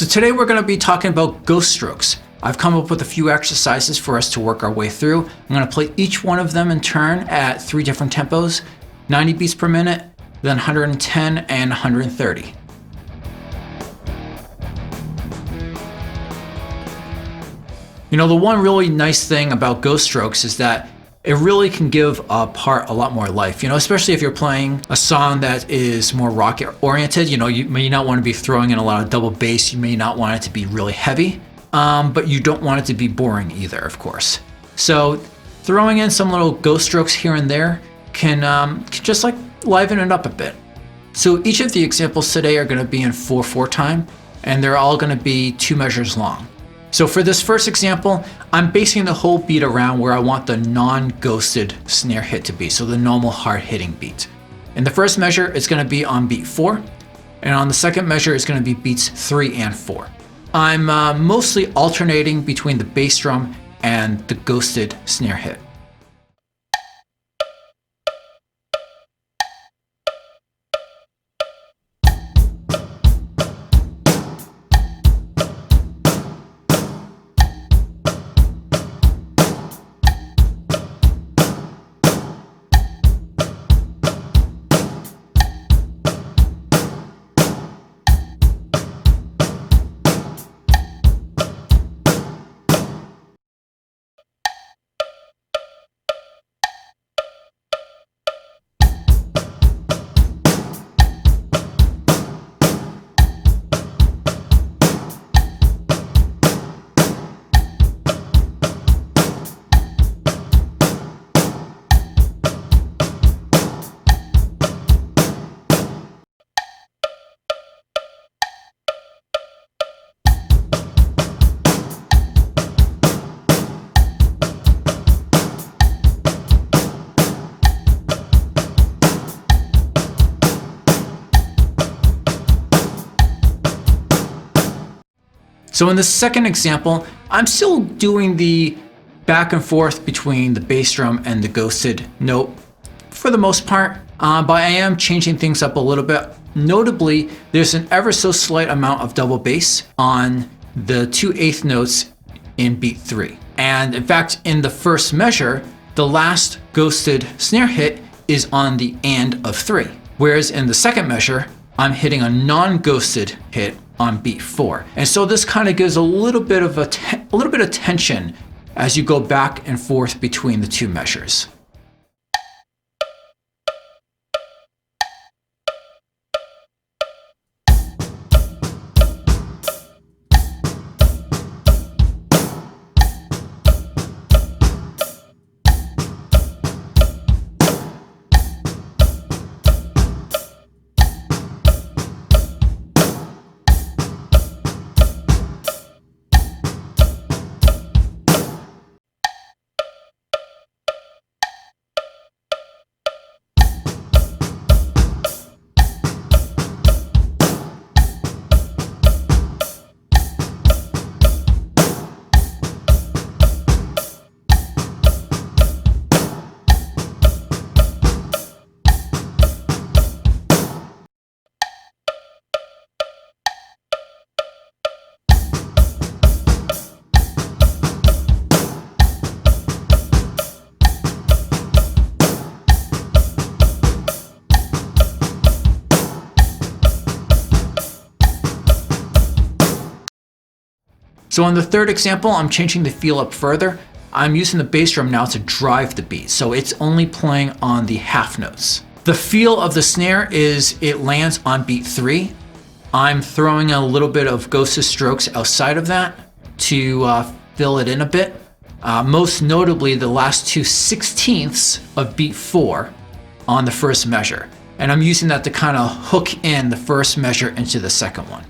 So today we're going to be talking about ghost strokes. I've come up with a few exercises for us to work our way through. I'm going to play each one of them in turn at 3 different tempos, 90 beats per minute, then 110 and 130. You know, the one really nice thing about ghost strokes is that it really can give a part a lot more life, especially if you're playing a song that is more rock oriented. You may not want to be throwing in a lot of double bass. You may not want it to be really heavy, but you don't want it to be boring either, of course. So throwing in some little ghost strokes here and there can just like liven it up a bit. So each of the examples today are going to be in 4/4 time, and they're all going to be 2 measures long. So for this first example, I'm basing the whole beat around where I want the non-ghosted snare hit to be, so the normal hard hitting beat. In the first measure, it's going to be on beat 4, and on the second measure, it's going to be beats 3 and 4. I'm mostly alternating between the bass drum and the ghosted snare hit. So in the second example, I'm still doing the back and forth between the bass drum and the ghosted note for the most part, but I am changing things up a little bit. Notably, there's an ever so slight amount of double bass on the 2/8 notes in beat 3. And in fact, in the first measure, the last ghosted snare hit is on the and of 3. Whereas in the second measure, I'm hitting a non-ghosted hit on beat 4. And so this kind of gives a little bit of tension as you go back and forth between the 2 measures. So on the third example, I'm changing the feel up further. I'm using the bass drum now to drive the beat, so it's only playing on the half notes. The feel of the snare is it lands on beat 3. I'm throwing a little bit of ghosted strokes outside of that to fill it in a bit. Most notably, the last 2/16ths of beat 4 on the first measure. And I'm using that to kind of hook in the first measure into the second one.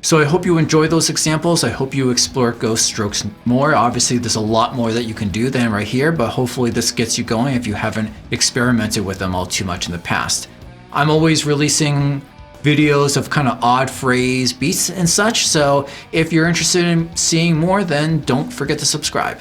So I hope you enjoy those examples. I hope you explore ghost strokes more. Obviously, there's a lot more that you can do than right here, but hopefully this gets you going if you haven't experimented with them all too much in the past. I'm always releasing videos of kind of odd phrase beats and such, so if you're interested in seeing more, then don't forget to subscribe.